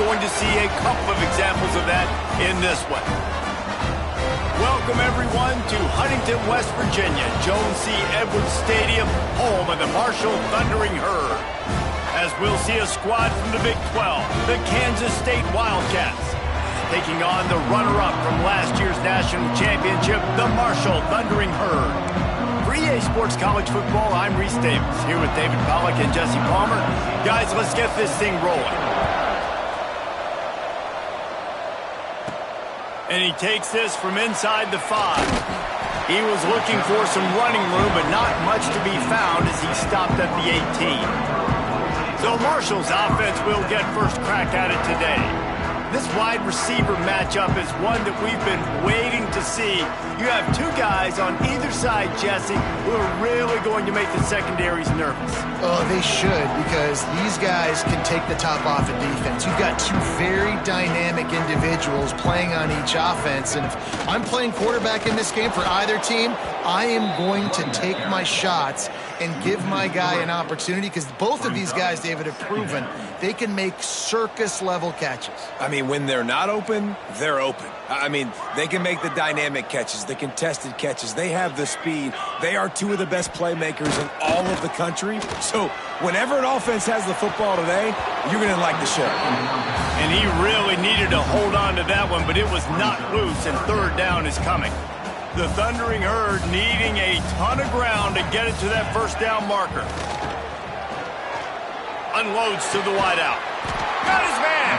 going to see a couple of examples of that in this one. Welcome, everyone, to Huntington, West Virginia, Jones C. Edwards Stadium, home of the Marshall Thundering Herd. As we'll see a squad from the Big 12, the Kansas State Wildcats, taking on the runner-up from last year's national championship, the Marshall Thundering Herd. For EA Sports College Football, I'm Reese Davis, here with David Pollack and Jesse Palmer. Guys, let's get this thing rolling. And he takes this from inside the 5. He was looking for some running room, but not much to be found as he stopped at the 18. So Marshall's offense will get first crack at it today. This wide receiver matchup is one that we've been waiting to see. You have two guys on either side, Jesse, who are really going to make the secondaries nervous. Oh, they should, because these guys can take the top off of defense. You've got two very dynamic individuals playing on each offense, and if I'm playing quarterback in this game for either team, I am going to take my shots and give my guy an opportunity, because both of these guys, David, have proven they can make circus-level catches. I mean, when they're not open, they're open. I mean, they can make the dynamic catches, the contested catches. They have the speed. They are two of the best playmakers in all of the country. So whenever an offense has the football today, you're going to like the show. And he really needed to hold on to that one, but it was not loose, and third down is coming. The Thundering Herd needing a ton of ground to get it to that first down marker. Unloads to the wideout. Got his man!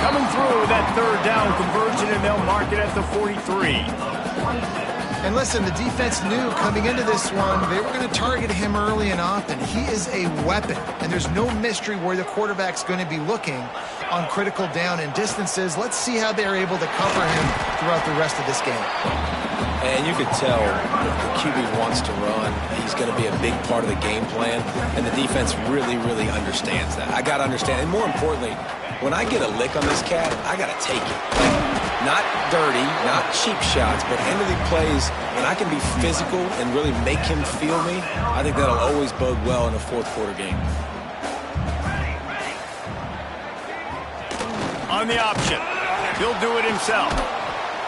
Coming through with that third down conversion, and they'll mark it at the 43. And listen, the defense knew coming into this one, they were going to target him early and often. He is a weapon, and there's no mystery where the quarterback's going to be looking on critical down and distances. Let's see how they're able to cover him throughout the rest of this game. And you could tell the QB wants to run. He's going to be a big part of the game plan, and the defense really, really understands that. I got to understand, and more importantly, when I get a lick on this cat, I got to take it. Not dirty, not cheap shots, but end of the plays, when I can be physical and really make him feel me, I think that'll always bode well in a fourth quarter game. On the option, he'll do it himself.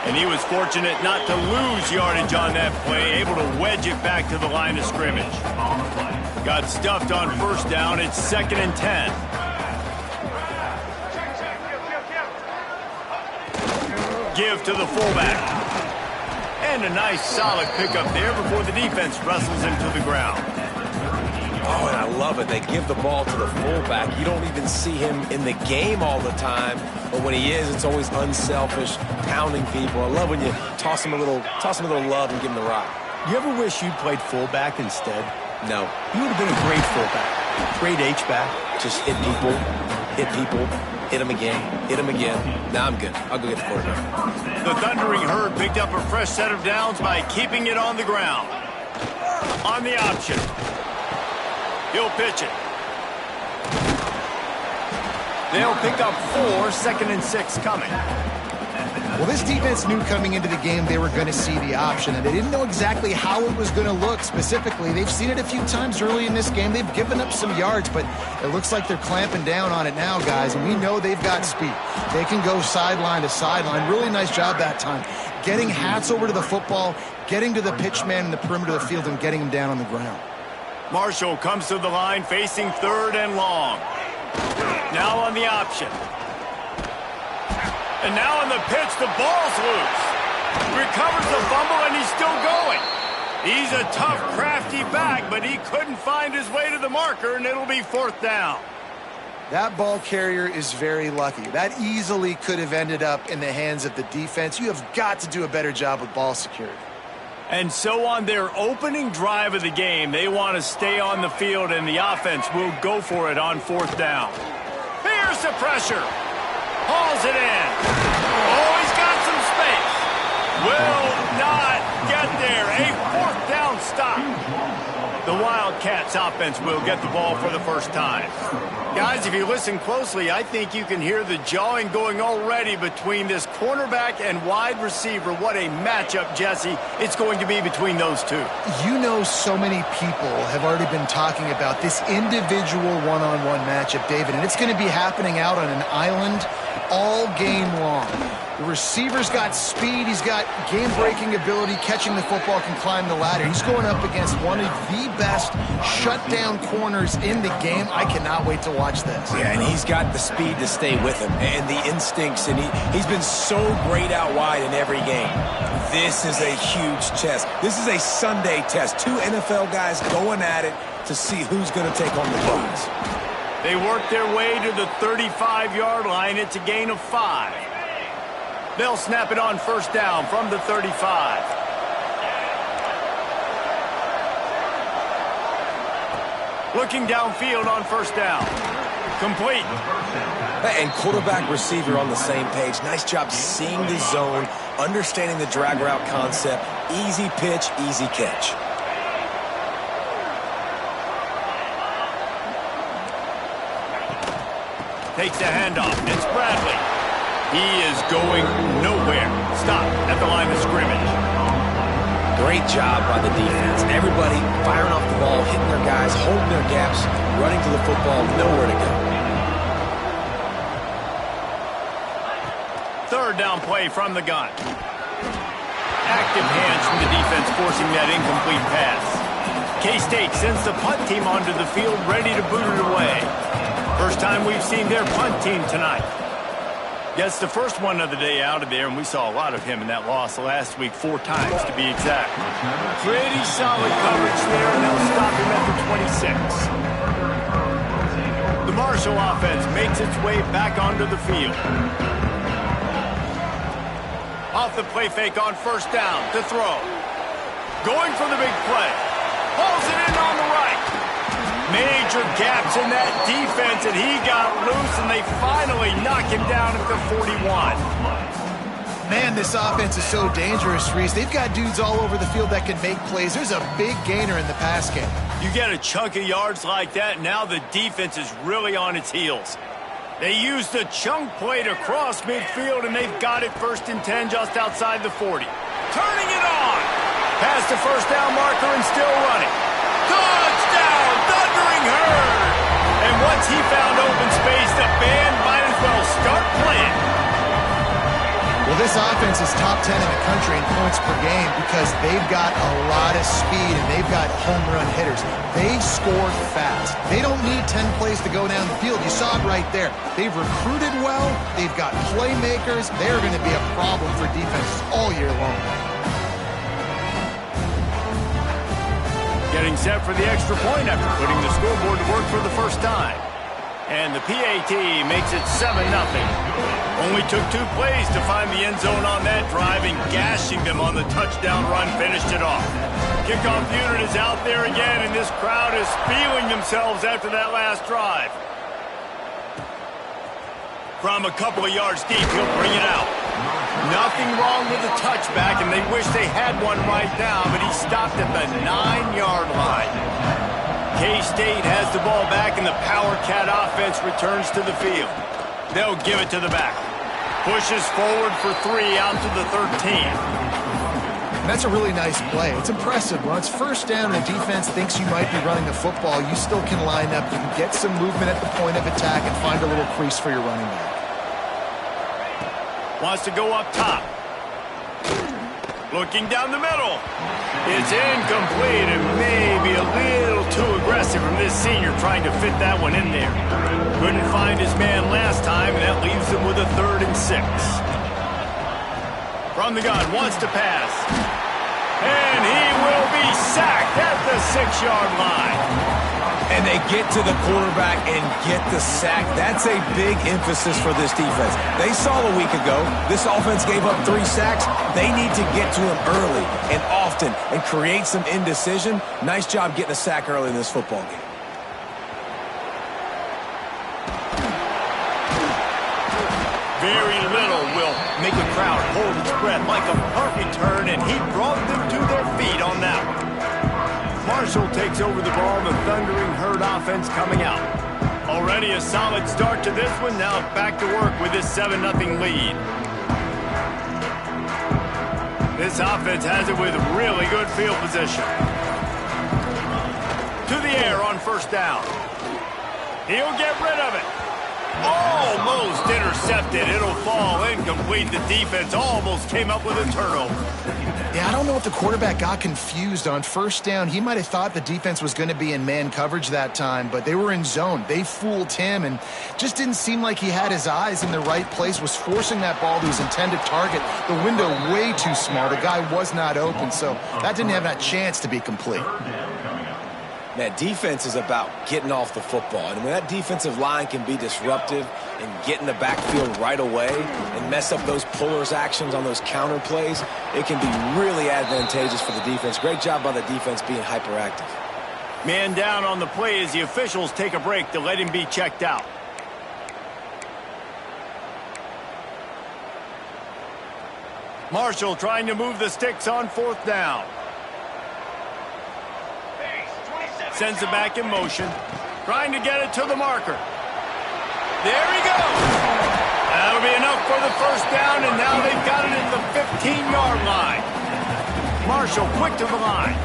And he was fortunate not to lose yardage on that play, able to wedge it back to the line of scrimmage. Got stuffed on first down. It's 2nd and 10. Give to the fullback. And a nice solid pickup there before the defense wrestles him to the ground. Oh, and I love it. They give the ball to the fullback. You don't even see him in the game all the time, but when he is, it's always unselfish, pounding people. I love when you toss him a little love and give him the rock. You ever wish you'd played fullback instead? No. You would have been a great fullback, great H-back. Just hit people, hit them again. Now I'm good. I'll go get the quarterback. The Thundering Herd picked up a fresh set of downs by keeping it on the ground. On the option. He'll pitch it. They'll pick up 4, 2nd and 6 coming. Well, this defense knew coming into the game they were going to see the option, and they didn't know exactly how it was going to look specifically. They've seen it a few times early in this game. They've given up some yards, but it looks like they're clamping down on it now, guys, and we know they've got speed. They can go sideline to sideline. Really nice job that time. Getting hats over to the football, getting to the pitch man in the perimeter of the field, and getting him down on the ground. Marshall comes to the line facing 3rd and long. Now on the option. And now on the pitch, the ball's loose. Recovers the fumble, and he's still going. He's a tough, crafty back, but he couldn't find his way to the marker, and it'll be 4th down. That ball carrier is very lucky. That easily could have ended up in the hands of the defense. You have got to do a better job with ball security. And so on their opening drive of the game, they want to stay on the field, and the offense will go for it on 4th down. Here's the pressure. Hauls it in. Oh, he's got some space. Will not get there. A 4th down stop. The Wildcats offense will get the ball for the first time. Guys, if you listen closely, I think you can hear the jawing going already between this cornerback and wide receiver. What a matchup, Jesse, it's going to be between those two. You know, so many people have already been talking about this individual one-on-one matchup, David, and it's going to be happening out on an island all game long. The receiver's got speed, he's got game-breaking ability, catching the football, can climb the ladder. He's going up against one of the best shutdown corners in the game. I cannot wait to watch this. Yeah, and he's got the speed to stay with him and the instincts, and he's been so great out wide in every game. This is a huge test. This is a Sunday test. Two NFL guys going at it to see who's going to take home the prize. They work their way to the 35-yard line. It's a gain of 5. They'll snap it on first down from the 35. Looking downfield on first down. Complete. And quarterback receiver on the same page. Nice job seeing the zone, understanding the drag route concept. Easy pitch, easy catch. Takes the handoff. It's Bradley. He is going nowhere. Stop at the line of scrimmage. Great job by the defense. Everybody firing off the ball, hitting their guys, holding their gaps, running to the football, nowhere to go. Third down play from the gun. Active hands from the defense forcing that incomplete pass. K-State sends the punt team onto the field ready to boot it away. First time we've seen their punt team tonight. Gets the first one of the day out of there, and we saw a lot of him in that loss last week, 4 times to be exact. Pretty solid coverage there, and they'll stop him at the 26. The Marshall offense makes its way back onto the field. Off the play fake on first down to throw. Going for the big play. Pulls it in on the right. Major gaps in that defense, and he got loose, and they finally knock him down at the 41. Man, this offense is so dangerous, Reese. They've got dudes all over the field that can make plays. There's a big gainer in the pass game. You get a chunk of yards like that, now the defense is really on its heels. They use the chunk play to cross midfield, and they've got it 1st and 10 just outside the 40. Turning it on. Past the first down marker and still running. Touchdown, Thundering Herd! And once he found open space, the band might as well start playing. Well, this offense is top 10 in the country in points per game because they've got a lot of speed and they've got home run hitters. They score fast. They don't need 10 plays to go down the field. You saw it right there. They've recruited well. They've got playmakers. They're going to be a problem for defenses all year long. Getting set for the extra point after putting the scoreboard to work for the first time. And the PAT makes it 7-0. Only took 2 plays to find the end zone on that drive, and gashing them on the touchdown run finished it off. Kickoff unit is out there again, and this crowd is feeling themselves after that last drive. From a couple of yards deep, he'll bring it out. Nothing wrong with the touchback, and they wish they had one right now, but he stopped at the 9-yard line. K-State has the ball back, and the Power Cat offense returns to the field. They'll give it to the back. Pushes forward for 3 out to the 13. That's a really nice play. It's impressive. When it's first down and the defense thinks you might be running the football, you still can line up. You can get some movement at the point of attack and find a little crease for your running back. Wants to go up top. Looking down the middle. It's incomplete and maybe a little too aggressive from this senior trying to fit that one in there. Couldn't find his man last time, and that leaves him with a 3rd and 6. From the gun, wants to pass. And he will be sacked at the 6-yard line. And they get to the quarterback and get the sack. That's a big emphasis for this defense. They saw a week ago, this offense gave up 3 sacks. They need to get to him early and often and create some indecision. Nice job getting a sack early in this football game. Very little will make a crowd hold its breath like a perfect turn, and he brought them to their feet on that one. Marshall takes over the ball, the Thundering Herd offense coming out. Already a solid start to this one. Now back to work with this 7-0 lead. This offense has it with really good field position. To the air on first down. He'll get rid of it. Almost intercepted. It'll fall incomplete. The defense almost came up with a turnover. Yeah, I don't know if the quarterback got confused on first down. He might have thought the defense was going to be in man coverage that time, but they were in zone. They fooled him and just didn't seem like he had his eyes in the right place, was forcing that ball to his intended target. The window way too small. The guy was not open, so that didn't have that chance to be complete. Man, defense is about getting off the football. And when that defensive line can be disruptive and get in the backfield right away and mess up those pullers actions on those counter plays, it can be really advantageous for the defense. Great job by the defense being hyperactive. Man down on the play as the officials take a break to let him be checked out. Marshall trying to move the sticks on fourth down. Sends it back in motion. Trying to get it to the marker. There he goes. That'll be enough for the first down, and now they've got it at the 15-yard line. Marshall quick to the line.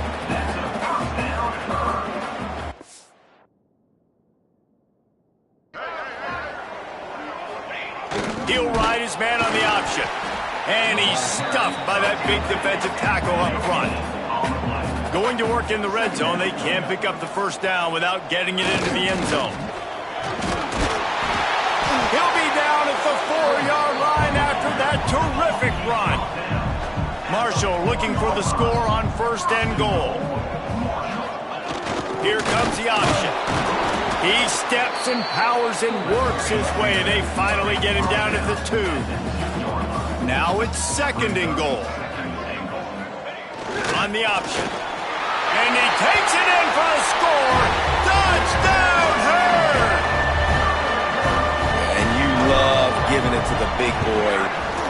He'll ride his man on the option. And he's stuffed by that big defensive tackle up front. Going to work in the red zone. They can't pick up the first down without getting it into the end zone. He'll be down at the 4-yard line after that terrific run. Marshall looking for the score on first and goal. Here comes the option. He steps and powers and works his way. They finally get him down at the 2. Now it's second and goal. On the option. And he takes it in for a score. Touchdown, Herd! And you love giving it to the big boy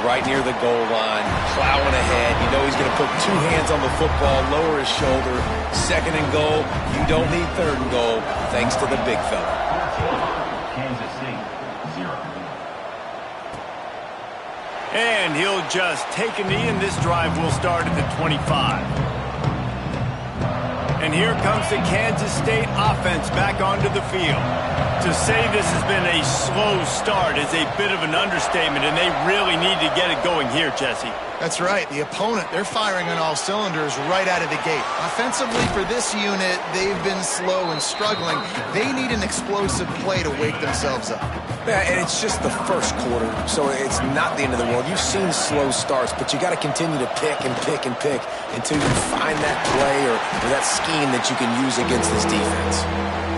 right near the goal line, plowing ahead. You know he's going to put two hands on the football, lower his shoulder. Second and goal. You don't need third and goal, thanks to the big fella. And he'll just take a knee, and this drive will start at the 25. And here comes the Kansas State offense back onto the field. To say this has been a slow start is a bit of an understatement, and they really need to get it going here, Jesse. That's right. The opponent, they're firing on all cylinders right out of the gate. Offensively for this unit, they've been slow and struggling. They need an explosive play to wake themselves up. Yeah, and it's just the first quarter, so it's not the end of the world. You've seen slow starts, but you got to continue to pick and pick and pick until you find that play or that scheme that you can use against this defense.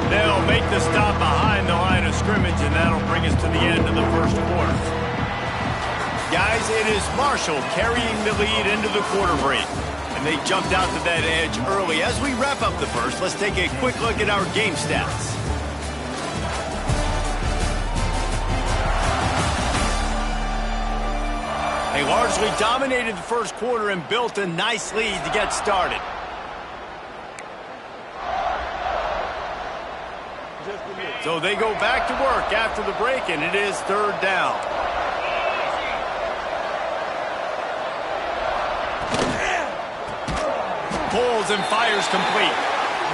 They'll make the stop behind the line of scrimmage, and that'll bring us to the end of the first quarter. Guys, it is Marshall carrying the lead into the quarter break. And they jumped out to that edge early. As we wrap up the first, let's take a quick look at our game stats. They largely dominated the first quarter and built a nice lead to get started. So they go back to work after the break, and it is third down. Pulls and fires complete.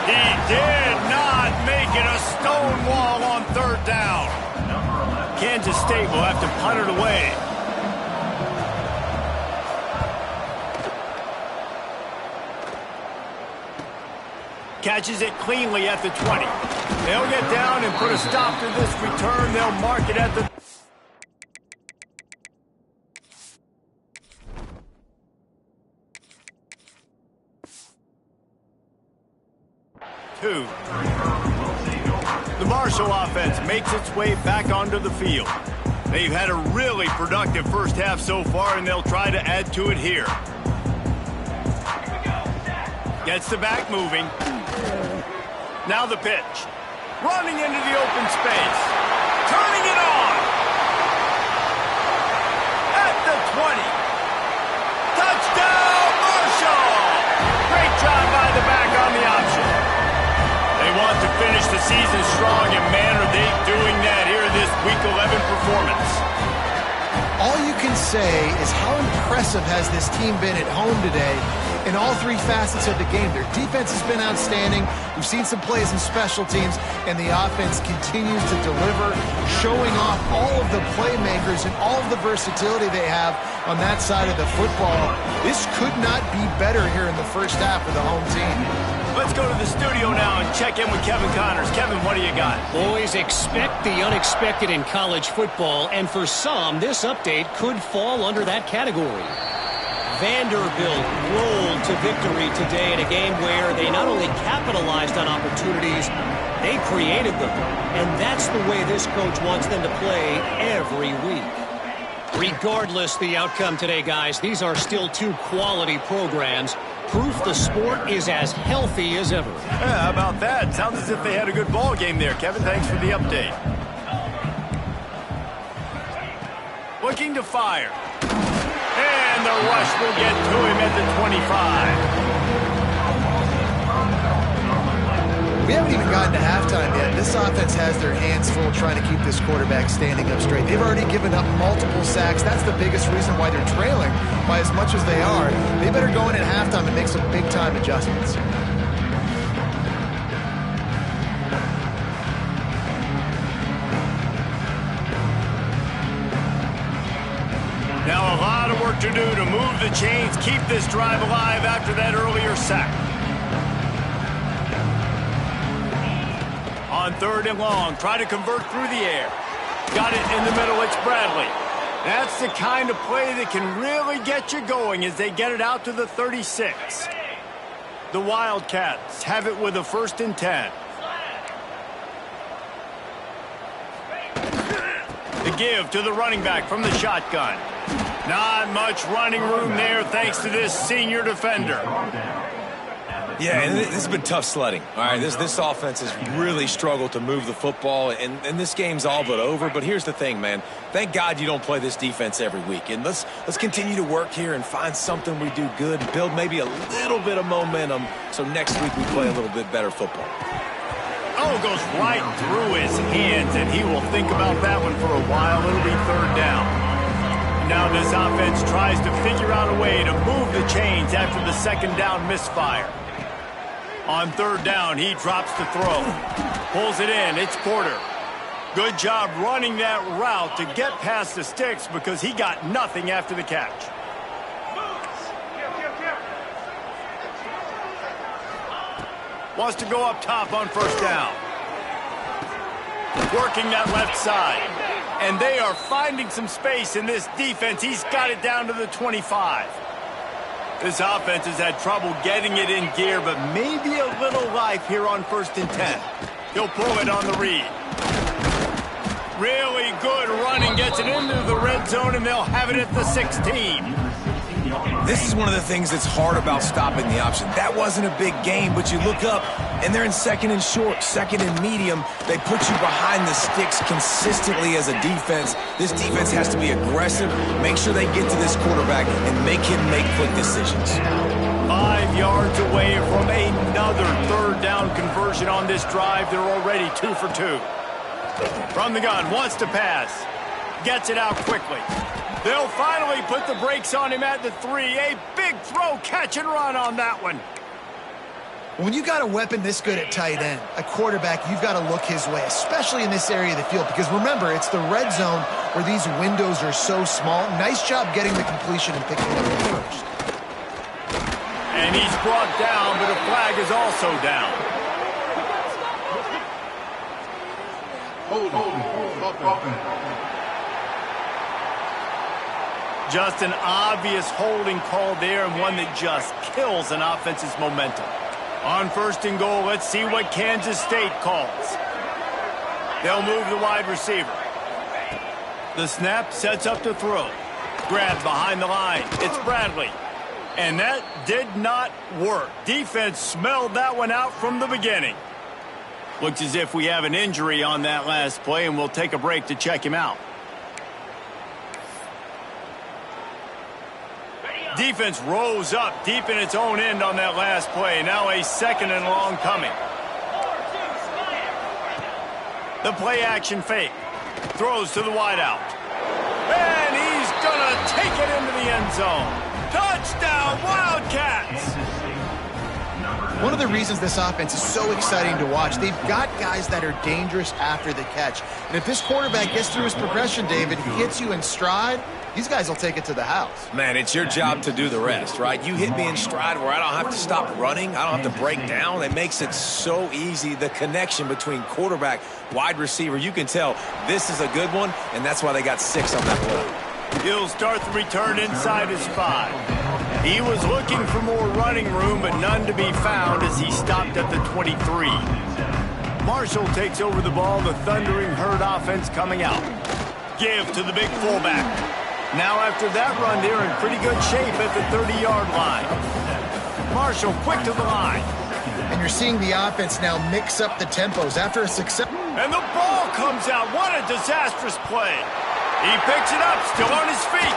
He did not make it a stone wall on third down. Kansas State will have to punt it away. Catches it cleanly at the 20. They'll get down and put a stop to this return. They'll mark it at the 2. The Marshall offense makes its way back onto the field. They've had a really productive first half so far, and they'll try to add to it here. Gets the back moving. Now the pitch. Running into the open space. Turning it on. At the 20. Touchdown, Marshall! Great job by the back on the option. say is how impressive has this team been at home today in all three facets of the game. Their defense has been outstanding. We've seen some plays in special teams, and the offense continues to deliver, showing off all of the playmakers and all of the versatility they have on that side of the football. This could not be better here in the first half for the home team. Let's go to the studio now and check in with Kevin Connors. Kevin, what do you got? Boys, expect the unexpected in college football, and for some, this update could fall under that category. Vanderbilt rolled to victory today in a game where they not only capitalized on opportunities, they created them. And that's the way this coach wants them to play every week. Regardless the outcome today, guys, these are still two quality programs. Proof the sport is as healthy as ever. Yeah, how about that? Sounds as if they had a good ball game there. Kevin, thanks for the update. Looking to fire. And the rush will get to him at the 25. We haven't even gotten to halftime yet. This offense has their hands full trying to keep this quarterback standing up straight. They've already given up multiple sacks. That's the biggest reason why they're trailing by as much as they are. They better go in at halftime and make some big-time adjustments. Now a lot of work to do to move the chains, keep this drive alive after that earlier sack. On 3rd and long, try to convert through the air. Got it in the middle, it's Bradley. That's the kind of play that can really get you going as they get it out to the 36. The Wildcats have it with a 1st and 10. The give to the running back from the shotgun. Not much running room there thanks to this senior defender. Yeah, and this has been tough sledding. All right, this offense has really struggled to move the football, and this game's all but over. But here's the thing, man. Thank God you don't play this defense every week. And let's continue to work here and find something we do good, build maybe a little bit of momentum so next week we play a little bit better football. Oh, goes right through his hands, and he will think about that one for a while. It'll be 3rd down. Now this offense tries to figure out a way to move the chains after the 2nd down misfire. On 3rd down, he drops the throw. Pulls it in. It's Porter. Good job running that route to get past the sticks because he got nothing after the catch. Wants to go up top on 1st down. Working that left side. And they are finding some space in this defense. He's got it down to the 25. This offense has had trouble getting it in gear, but maybe a little life here on 1st and 10. He'll pull it on the read. Really good running, gets it into the red zone, and they'll have it at the 16. This is one of the things that's hard about stopping the option. That wasn't a big game, but you look up, and they're in 2nd and short, 2nd and medium. They put you behind the sticks consistently as a defense. This defense has to be aggressive, make sure they get to this quarterback, and make him make quick decisions. 5 yards away from another 3rd down conversion on this drive. They're already 2 for 2. From the gun, wants to pass. Gets it out quickly. They'll finally put the brakes on him at the 3. A big throw, catch and run on that one. When you got a weapon this good at tight end, a quarterback, you've got to look his way, especially in this area of the field. Because remember, it's the red zone where these windows are so small. Nice job getting the completion and picking up the first. And he's brought down, but a flag is also down. Just an obvious holding call there, and one that just kills an offense's momentum. On 1st and goal, let's see what Kansas State calls. They'll move the wide receiver. The snap sets up to throw. Grabbed behind the line. It's Bradley. And that did not work. Defense smelled that one out from the beginning. Looks as if we have an injury on that last play, and we'll take a break to check him out. Defense rose up deep in its own end on that last play. Now a 2nd and long coming. The play action fake. Throws to the wideout. And he's gonna take it into the end zone. Touchdown, Wildcats! One of the reasons this offense is so exciting to watch, they've got guys that are dangerous after the catch. And if this quarterback gets through his progression, David, he hits you in stride, these guys will take it to the house. Man, it's your job to do the rest, right? You hit me in stride where I don't have to stop running. I don't have to break down. It makes it so easy. The connection between quarterback, wide receiver, you can tell this is a good one, and that's why they got 6 on that play. He'll start the return inside his 5. He was looking for more running room, but none to be found as he stopped at the 23. Marshall takes over the ball, the Thundering Herd offense coming out. Give to the big fullback. Now after that run, they're in pretty good shape at the 30-yard line. Marshall quick to the line. And you're seeing the offense now mix up the tempos after a success. And the ball comes out. What a disastrous play. He picks it up, still on his feet.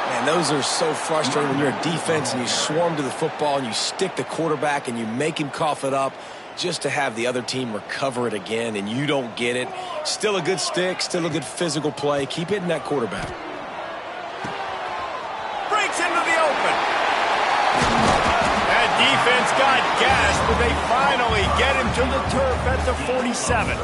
Man, those are so frustrating when you're a defense and you swarm to the football and you stick the quarterback and you make him cough it up just to have the other team recover it again and you don't get it. Still a good stick, still a good physical play. Keep hitting that quarterback. Breaks into the open. That defense got gashed, but they finally get him to the turf at the 47.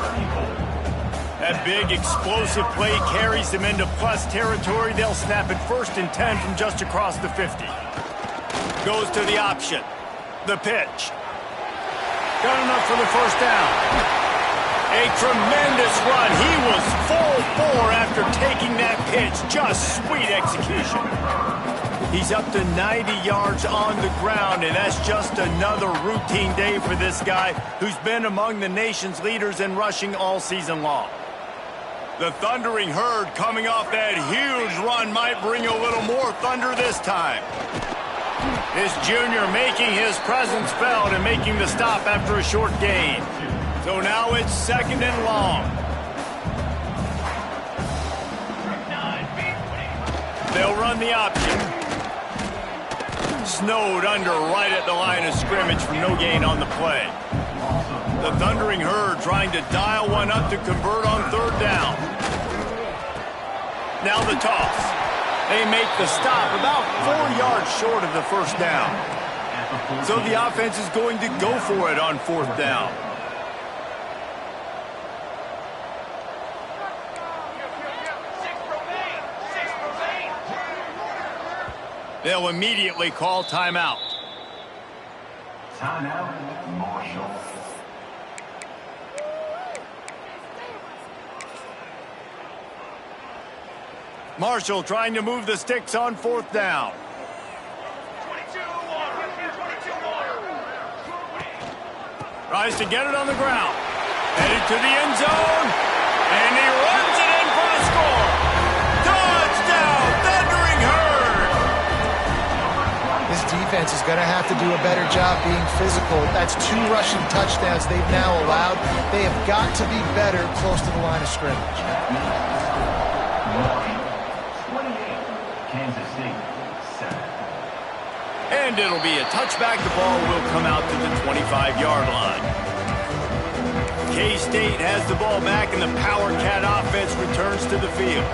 That big explosive play carries them into plus territory. They'll snap it 1st and 10 from just across the 50. Goes to the option. The pitch. Got enough for the 1st down. A tremendous run. He was full bore after taking that pitch. Just sweet execution. He's up to 90 yards on the ground, and that's just another routine day for this guy who's been among the nation's leaders in rushing all season long. The Thundering Herd coming off that huge run might bring a little more thunder this time. This junior making his presence felt and making the stop after a short gain. So now it's 2nd and long. They'll run the option. Snowed under right at the line of scrimmage for no gain on the play. The Thundering Herd trying to dial one up to convert on 3rd down. Now the toss. They make the stop about 4 yards short of the 1st down. So the offense is going to go for it on 4th down. They'll immediately call timeout. Timeout, Marshall. Marshall trying to move the sticks on 4th down. Tries to get it on the ground. Headed to the end zone. And he runs it in for the score. Touchdown, Thundering Herd! This defense is going to have to do a better job being physical. That's 2 rushing touchdowns they've now allowed. They have got to be better close to the line of scrimmage. And it'll be a touchback. The ball will come out to the 25-yard line. K-State has the ball back, and the Power Cat offense returns to the field.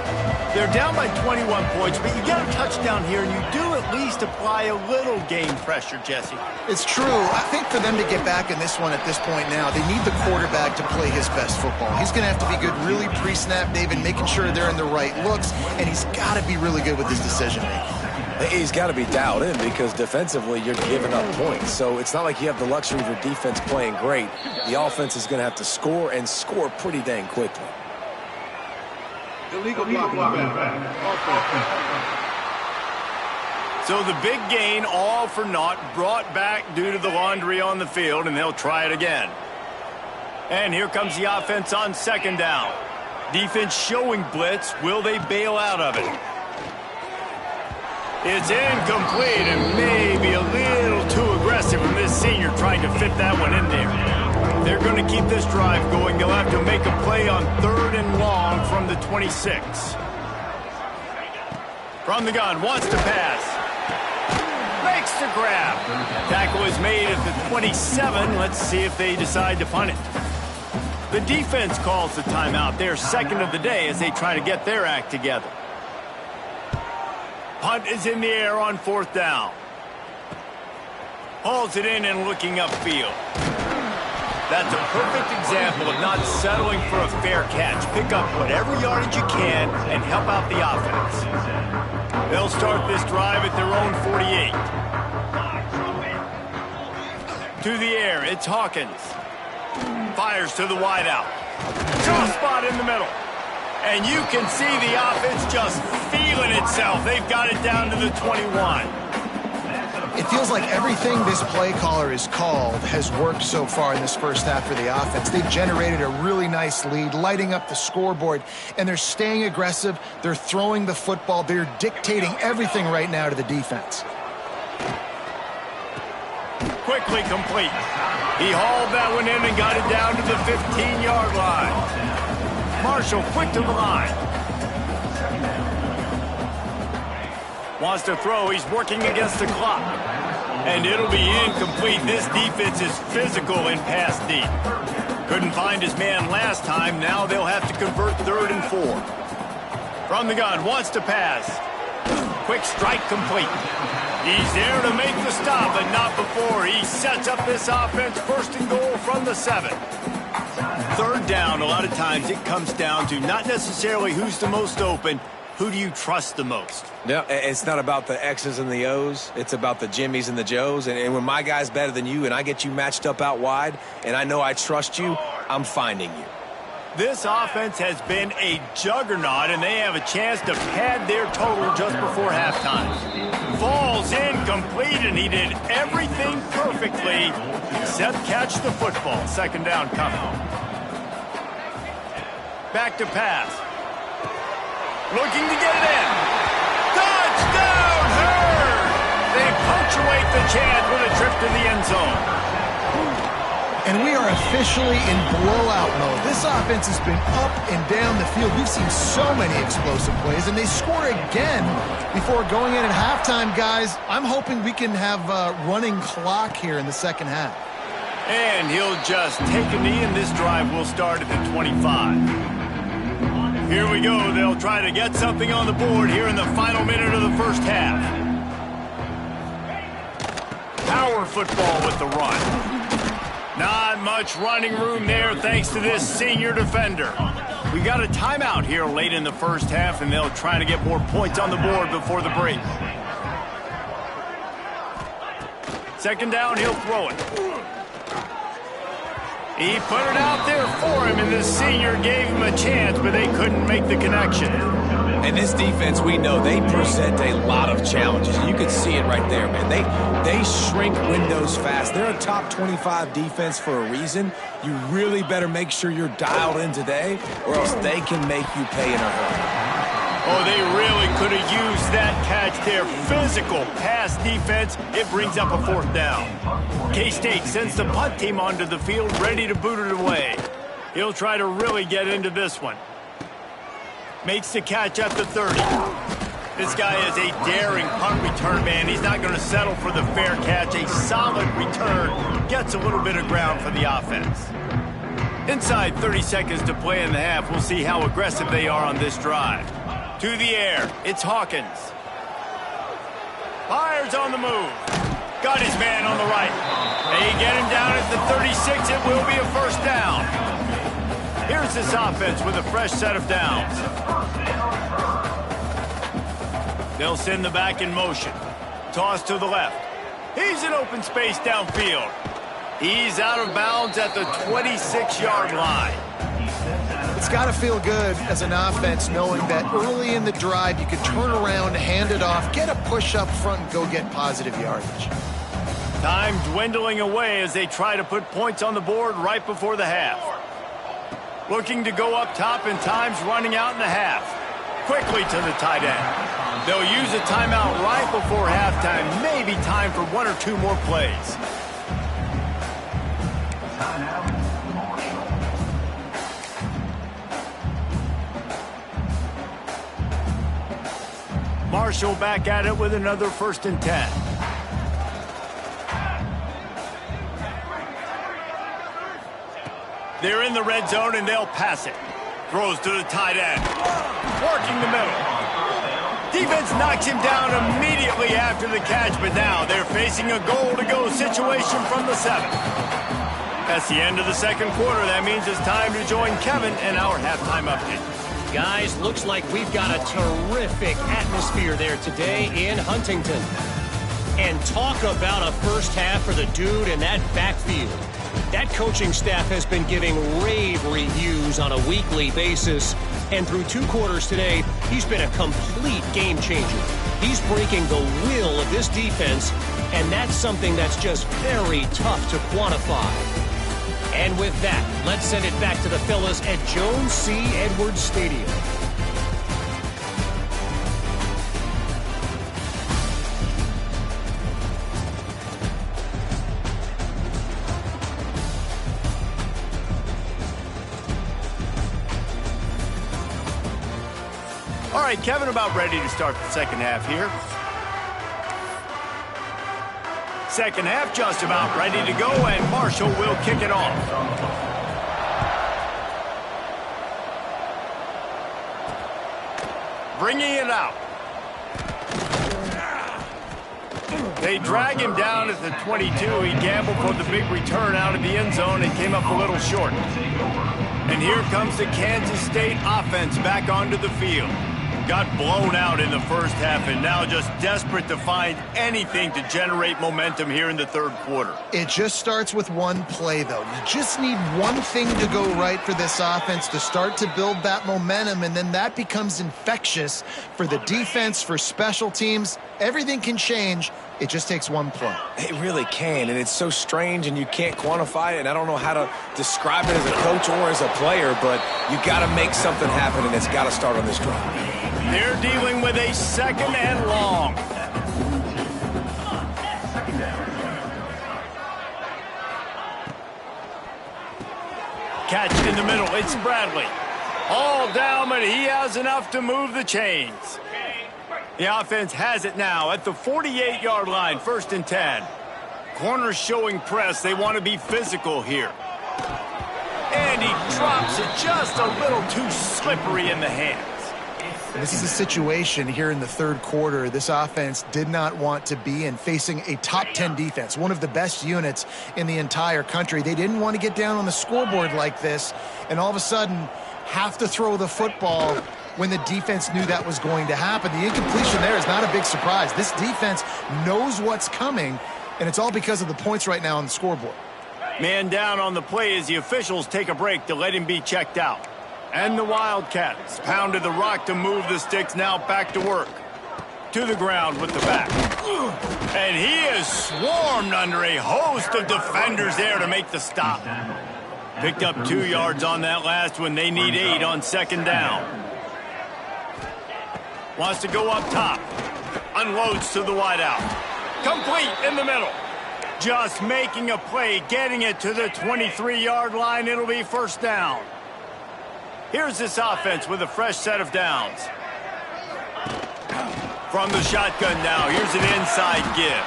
They're down by 21 points, but you get a touchdown here, and you do at least apply a little game pressure, Jesse. It's true. I think for them to get back in this one at this point now, they need the quarterback to play his best football. He's going to have to be good really pre-snap, David, making sure they're in the right looks, and he's got to be really good with his decision-making. He's got to be dialed in because defensively you're giving up points. So it's not like you have the luxury of your defense playing great. The offense is going to have to score and score pretty dang quickly. Illegal block. So the big gain, all for naught, brought back due to the laundry on the field, and they'll try it again. And here comes the offense on 2nd down. Defense showing blitz. Will they bail out of it? It's incomplete and maybe a little too aggressive from this senior trying to fit that one in there. They're going to keep this drive going. They'll have to make a play on 3rd and long from the 26. From the gun, wants to pass. Makes the grab. Tackle is made at the 27. Let's see if they decide to punt it. The defense calls the timeout. They're 2nd of the day as they try to get their act together. Punt is in the air on 4th down. Hauls it in and looking upfield. That's a perfect example of not settling for a fair catch. Pick up whatever yardage you can and help out the offense. They'll start this drive at their own 48. To the air, it's Hawkins. Fires to the wideout. Draw spot in the middle. And you can see the offense just feeling itself. They've got it down to the 21. It feels like everything this play caller has called has worked so far in this first half for the offense. They've generated a really nice lead, lighting up the scoreboard, and they're staying aggressive. They're throwing the football. They're dictating everything right now to the defense. Quickly complete. He hauled that one in and got it down to the 15-yard line. Marshall quick to the line. Wants to throw. He's working against the clock. And it'll be incomplete. This defense is physical in pass deep. Couldn't find his man last time. Now they'll have to convert 3rd and 4. From the gun, wants to pass. Quick strike complete. He's there to make the stop, but not before. He sets up this offense 1st and goal from the 7. 3rd down, a lot of times it comes down to not necessarily who's the most open, who do you trust the most? No, it's not about the X's and the O's. It's about the Jimmies and the Joes. And when my guy's better than you and I get you matched up out wide and I know I trust you, I'm finding you. This offense has been a juggernaut, and they have a chance to pad their total just before halftime. Falls incomplete, and he did everything perfectly except catch the football. 2nd down coming. Back to pass. Looking to get it in. Touchdown, Hurd! They punctuate the chance with a trip to the end zone. And we are officially in blowout mode. This offense has been up and down the field. We've seen so many explosive plays, and they score again before going in at halftime, guys. I'm hoping we can have a running clock here in the 2nd half. And he'll just take a knee, and this drive will start at the 25. Here we go. They'll try to get something on the board here in the final minute of the first half. Power football with the run. Not much running room there thanks to this senior defender. We got a timeout here late in the first half, and they'll try to get more points on the board before the break. 2nd down, he'll throw it. He put it out there for him, and the senior gave him a chance, but they couldn't make the connection. And this defense, we know, they present a lot of challenges. You can see it right there, man. They shrink windows fast. They're a top 25 defense for a reason. You really better make sure you're dialed in today, or else they can make you pay in a hurry. Oh, they really could have used that catch there. Physical pass defense. It brings up a 4th down. K-State sends the punt team onto the field, ready to boot it away. He'll try to really get into this one. Makes the catch at the 30. This guy is a daring punt return man. He's not going to settle for the fair catch. A solid return. Gets a little bit of ground for the offense. Inside 30 seconds to play in the half. We'll see how aggressive they are on this drive. To the air, it's Hawkins. Fires on the move. Got his man on the right. They get him down at the 36. It will be a 1st down. Here's this offense with a fresh set of downs. They'll send the back in motion. Toss to the left. He's in open space downfield. He's out of bounds at the 26-yard line. It's got to feel good as an offense knowing that early in the drive you can turn around, hand it off, get a push up front, and go get positive yardage. Time dwindling away as they try to put points on the board right before the half. Looking to go up top, and time's running out in the half. Quickly to the tight end. They'll use a timeout right before halftime. Maybe time for 1 or 2 more plays. Marshall back at it with another 1st and 10. They're in the red zone, and they'll pass it. Throws to the tight end. Working the middle. Defense knocks him down immediately after the catch, but now they're facing a goal-to-go situation from the 7. That's the end of the second quarter. That means it's time to join Kevin in our halftime update. Guys, looks like we've got a terrific atmosphere there today in Huntington. And talk about a first half for the dude in that backfield. That coaching staff has been giving rave reviews on a weekly basis. And through 2 quarters today, he's been a complete game changer. He's breaking the will of this defense, and that's something that's just very tough to quantify. And with that, let's send it back to the fellas at Jones C. Edwards Stadium. All right, Kevin, about ready to start the second half here. Second half just about ready to go, and Marshall will kick it off. Bringing it out. They drag him down at the 22. He gambled for the big return out of the end zone and came up a little short. And here comes the Kansas State offense back onto the field. Got blown out in the first half and now just desperate to find anything to generate momentum here in the third quarter. It just starts with one play, though. You just need one thing to go right for this offense to start to build that momentum, and then that becomes infectious for the defense, for special teams. Everything can change. It just takes one play. It really can, and it's so strange, and you can't quantify it, and I don't know how to describe it as a coach or as a player, but you got to make something happen, and it's got to start on this drive. They're dealing with a second and long. Catch in the middle. It's Bradley. All down, but he has enough to move the chains. The offense has it now at the 48-yard line, 1st and 10. Corners showing press. They want to be physical here. And he drops it just a little too slippery in the hands. This is a situation here in the third quarter this offense did not want to be in, facing a top 10 defense, one of the best units in the entire country. They didn't want to get down on the scoreboard like this and all of a sudden have to throw the football when the defense knew that was going to happen. The incompletion there is not a big surprise. This defense knows what's coming, and it's all because of the points right now on the scoreboard. Man down on the play as the officials take a break to let him be checked out. And the Wildcats pounded the rock to move the sticks, now back to work. To the ground with the back. And he is swarmed under a host of defenders there to make the stop. Picked up 2 yards on that last one. They need 8 on second down. Wants to go up top. Unloads to the wideout. Complete in the middle. Just making a play, getting it to the 23-yard line. It'll be first down. Here's this offense with a fresh set of downs. From the shotgun now, here's an inside give.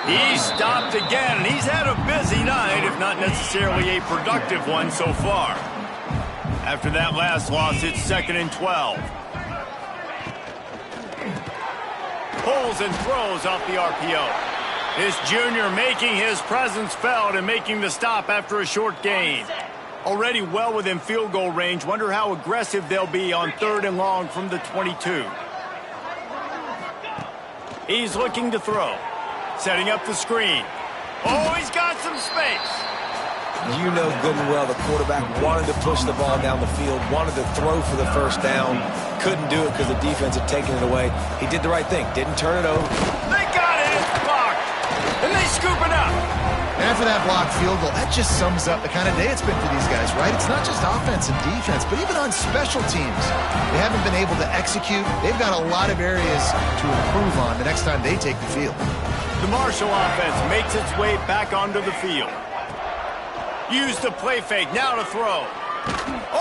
He stopped again, and he's had a busy night, if not necessarily a productive one so far. After that last loss, it's 2nd and 12. Pulls and throws off the RPO. This junior making his presence felt and making the stop after a short gain. Already well within field goal range. Wonder how aggressive they'll be on 3rd and long from the 22. He's looking to throw. Setting up the screen. Oh, he's got some space. You know good and well the quarterback wanted to push the ball down the field, wanted to throw for the first down. Couldn't do it because the defense had taken it away. He did the right thing. Didn't turn it over. They got it. It's blocked. And they scoop it up. And after that blocked field goal, that just sums up the kind of day it's been for these guys, right? It's not just offense and defense, but even on special teams. They haven't been able to execute. They've got a lot of areas to improve on the next time they take the field. The Marshall offense makes its way back onto the field. Use the play fake, now to throw.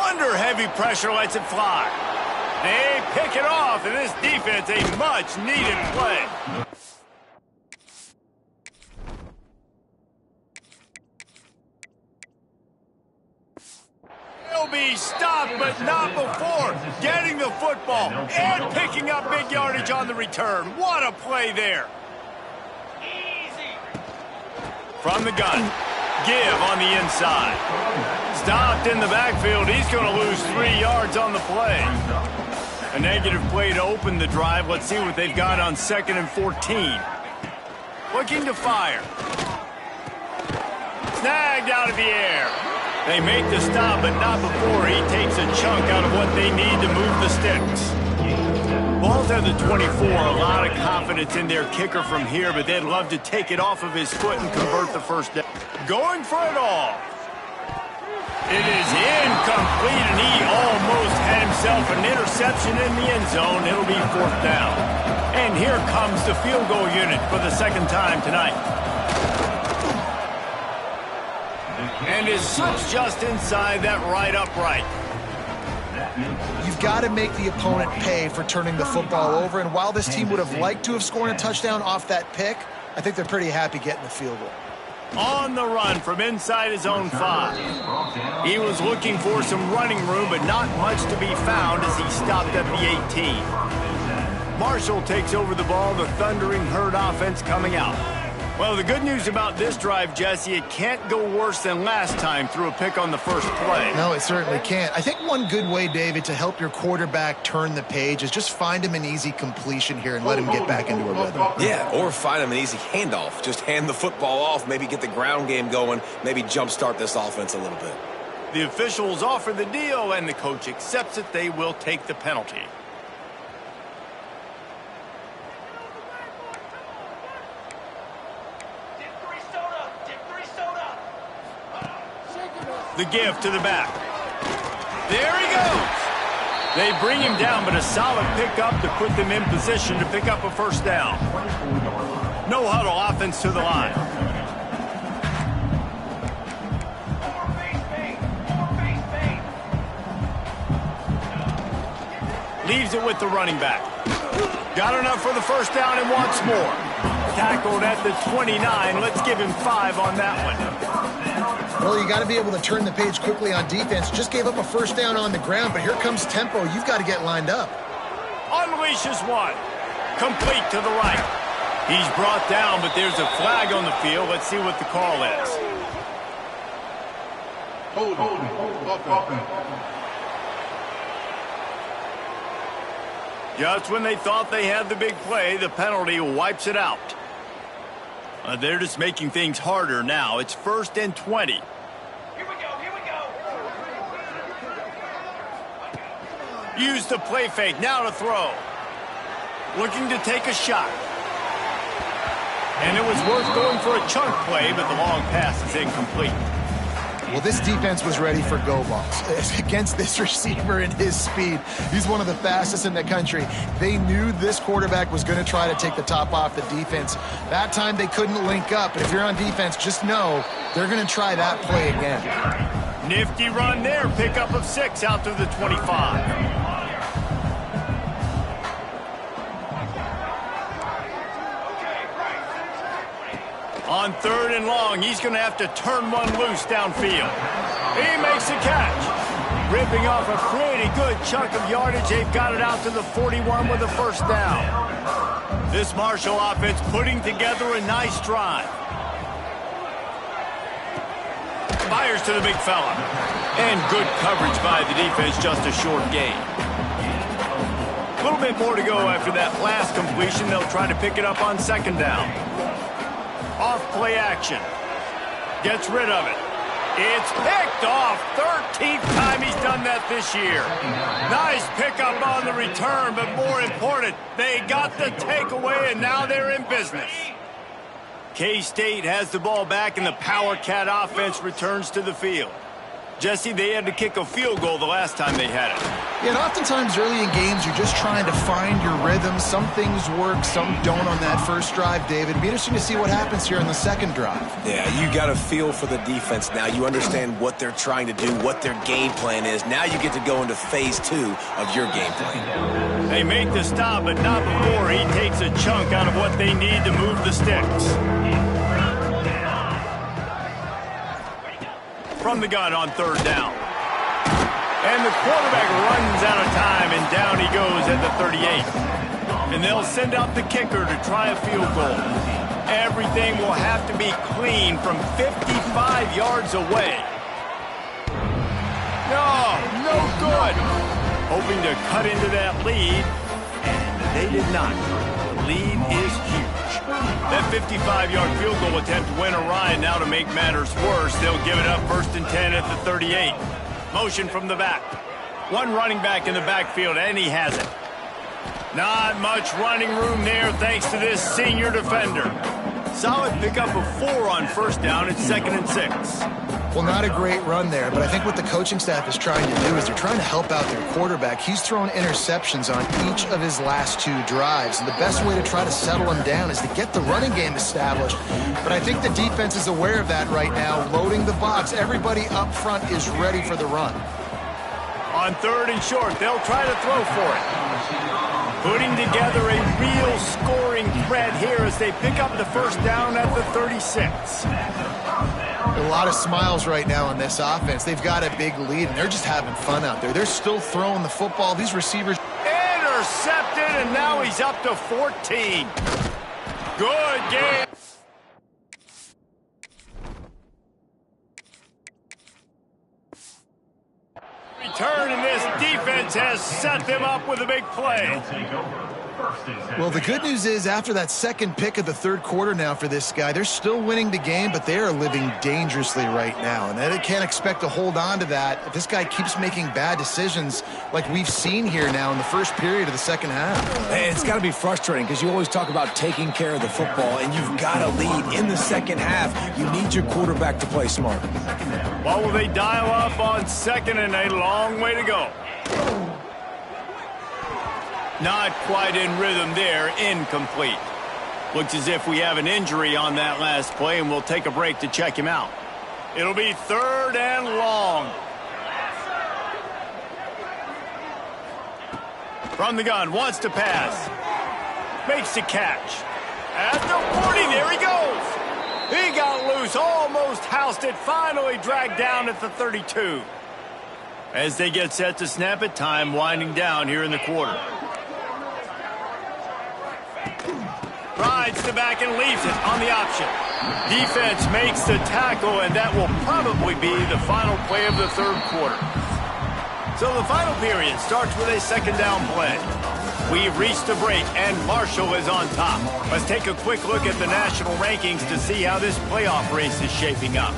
Under heavy pressure, lets it fly. They pick it off, and this defense, a much-needed play. He'll be be stopped, but not before getting the football and picking up big yardage on the return. What a play there. From the gun, give on the inside. Stopped in the backfield. He's going to lose 3 yards on the play. A negative play to open the drive. Let's see what they've got on 2nd and 14. Looking to fire. Snagged out of the air. They make the stop, but not before he takes a chunk out of what they need to move the sticks. Ball's at the 24. A lot of confidence in their kicker from here, but they'd love to take it off of his foot and convert the first down. Going for it all. It is incomplete, and he almost had himself an interception in the end zone. It'll be 4th down. And here comes the field goal unit for the 2nd time tonight. And it slips just inside that right upright. You've got to make the opponent pay for turning the football over, and while this team would have liked to have scored a touchdown off that pick, I think they're pretty happy getting the field goal. On the run from inside his own 5. He was looking for some running room, but not much to be found as he stopped at the 18. Marshall takes over the ball, the Thundering Herd offense coming out. Well, the good news about this drive, Jesse, it can't go worse than last time through a pick on the first play. No, it certainly can't. I think one good way, David, to help your quarterback turn the page is just find him an easy completion here and let him get back into a rhythm. Yeah, or find him an easy handoff. Just hand the football off, maybe get the ground game going, maybe jumpstart this offense a little bit. The officials offer the deal, and the coach accepts it. They will take the penalty. The give to the back. There he goes. They bring him down, but a solid pickup to put them in position to pick up a first down. No huddle offense to the line. Leaves it with the running back. Got enough for the first down and wants more. Tackled at the 29. Let's give him 5 on that one. Well, you got to be able to turn the page quickly on defense. Just gave up a first down on the ground, but here comes tempo. You've got to get lined up. Unleashes one. Complete to the right. He's brought down, but there's a flag on the field. Let's see what the call is. Just when they thought they had the big play, the penalty wipes it out. They're just making things harder now. It's 1st and 20. Here we go. Use the play fake. Now to throw. Looking to take a shot. And it was worth going for a chunk play, but the long pass is incomplete. Well, this defense was ready for go balls against this receiver and his speed. He's one of the fastest in the country. They knew this quarterback was going to try to take the top off the defense. That time they couldn't link up. But if you're on defense, just know they're going to try that play again. Nifty run there. Pickup of 6 out to the 25. On 3rd and long, he's going to have to turn one loose downfield. He makes the catch. Ripping off a pretty good chunk of yardage. They've got it out to the 41 with a first down. This Marshall offense putting together a nice drive. Fires to the big fella. And good coverage by the defense, just a short gain. A little bit more to go after that last completion. They'll try to pick it up on 2nd down. Off play action. Gets rid of it. It's picked off. 13th time he's done that this year. Nice pickup on the return, but more important, they got the takeaway, and now they're in business. K-State has the ball back, and the Power Cat offense returns to the field. Jesse, they had to kick a field goal the last time they had it. Yeah, and oftentimes early in games, you're just trying to find your rhythm. Some things work, some don't on that first drive, David. It'd be interesting to see what happens here on the 2nd drive. Yeah, you got a feel for the defense now. You understand what they're trying to do, what their game plan is. Now you get to go into phase 2 of your game plan. They make the stop, but not before he takes a chunk out of what they need to move the sticks. From the gun on 3rd down. And the quarterback runs out of time, and down he goes at the 38. And they'll send out the kicker to try a field goal. Everything will have to be clean from 55 yards away. No good. Hoping to cut into that lead, and they did not. The lead is huge. That 55-yard field goal attempt went awry, and now to make matters worse, they'll give it up 1st and 10 at the 38. Motion from the back. One running back in the backfield, and he has it. Not much running room there thanks to this senior defender. Solid pickup of 4 on 1st down. It's 2nd and 6. Well, not a great run there, but I think what the coaching staff is trying to do is they're trying to help out their quarterback. He's thrown interceptions on each of his last 2 drives, and the best way to try to settle him down is to get the running game established. But I think the defense is aware of that right now, loading the box. Everybody up front is ready for the run. On 3rd and short, they'll try to throw for it. Putting together a real scoring threat here as they pick up the 1st down at the 36. A lot of smiles right now on this offense. They've got a big lead, and they're just having fun out there. They're still throwing the football. These receivers... Intercepted, and now he's up to 14. Good game. Return, and this defense has set them up with a big play. Well, the good news is after that 2nd pick of the 3rd quarter now for this guy, they're still winning the game, but they are living dangerously right now. And they can't expect to hold on to that if this guy keeps making bad decisions like we've seen here now in the 1st period of the 2nd half. And it's got to be frustrating because you always talk about taking care of the football, and you've got a lead in the 2nd half. You need your quarterback to play smart. Well, will they dial up on 2nd and a long way to go? Not quite in rhythm there, incomplete. Looks as if we have an injury on that last play, and we'll take a break to check him out. It'll be 3rd and long. From the gun, wants to pass. Makes the catch. At the 40, there he goes. He got loose, almost housed it, finally dragged down at the 32. As they get set to snap it, time winding down here in the quarter. Rides the back and leaves it on the option. Defense makes the tackle, and that will probably be the final play of the 3rd quarter. So the final period starts with a 2nd down play. We've reached the break, and Marshall is on top. Let's take a quick look at the national rankings to see how this playoff race is shaping up.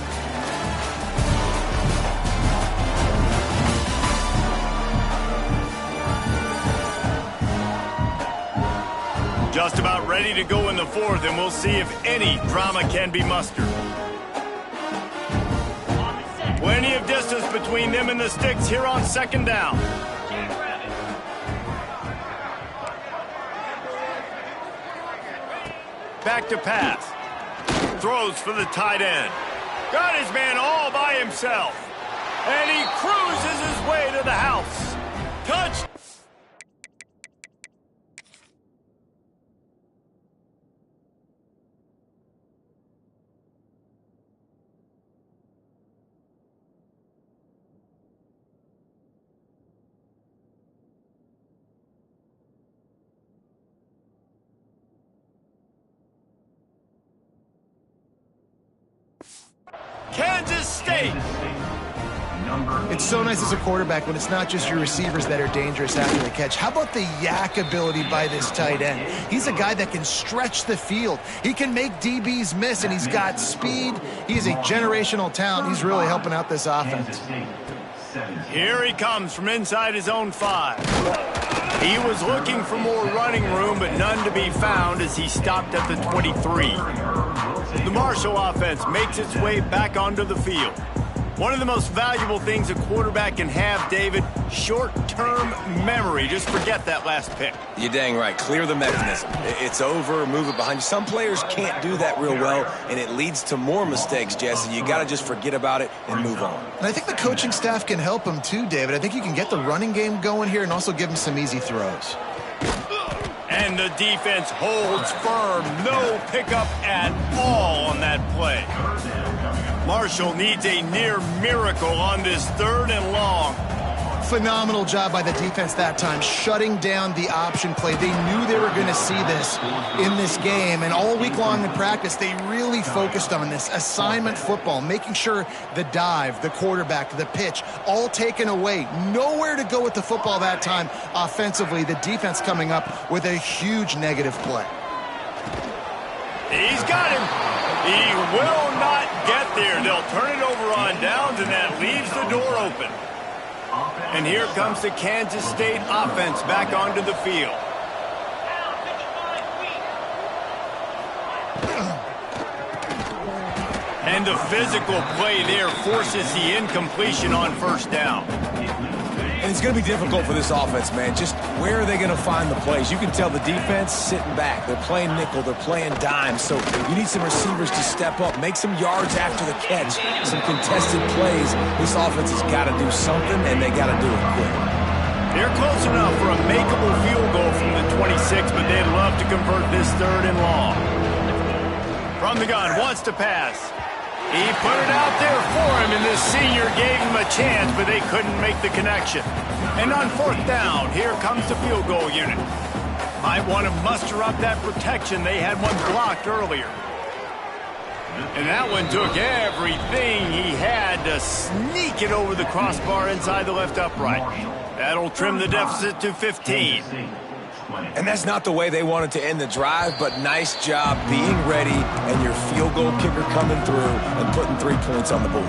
Just about ready to go in the 4th, and we'll see if any drama can be mustered. Plenty of distance between them and the sticks here on 2nd down. Back to pass. Throws for the tight end. Got his man all by himself. And he cruises his way to the house. Touch. Kansas State. It's so nice as a quarterback when it's not just your receivers that are dangerous after the catch. How about the yak ability by this tight end? He's a guy that can stretch the field. He can make DBs miss, and he's got speed. He's a generational talent. He's really helping out this offense. Here he comes from inside his own 5. He was looking for more running room, but none to be found as he stopped at the 23. The Marshall offense makes its way back onto the field. One of the most valuable things a quarterback can have, David, short-term memory. Just forget that last pick. You're dang right. Clear the mechanism. It's over, move it behind you. Some players can't do that real well, and it leads to more mistakes, Jesse. You got to just forget about it and move on. And I think the coaching staff can help him too, David. I think you can get the running game going here and also give him some easy throws. And the defense holds firm. No pickup at all on that play. Marshall needs a near miracle on this 3rd and long. phenomenal job by the defense that time, shutting down the option play. They knew they were going to see this in this game, and all week long in practice, they really focused on this assignment football, making sure the dive, the quarterback, the pitch, all taken away. Nowhere to go with the football that time offensively. The defense coming up with a huge negative play. He's got him. He will not get there. They'll turn it over on downs, and that leaves the door open. And here comes the Kansas State offense back onto the field. And the physical play there forces the incompletion on first down. And it's going to be difficult for this offense, man. Just where are they going to find the plays? You can tell the defense sitting back. They're playing nickel. They're playing dime. So you need some receivers to step up, make some yards after the catch, some contested plays. This offense has got to do something, and they got to do it quick. They're close enough for a makeable field goal from the 26, but they'd love to convert this 3rd and long. From the gun, wants to pass. He put it out there for him, and this senior gave him a chance, but they couldn't make the connection. And on 4th down, here comes the field goal unit. Might want to muster up that protection. They had one blocked earlier. And that one took everything he had to sneak it over the crossbar inside the left upright. That'll trim the deficit to 15. And that's not the way they wanted to end the drive, but nice job being ready and your field goal kicker coming through and putting 3 points on the board.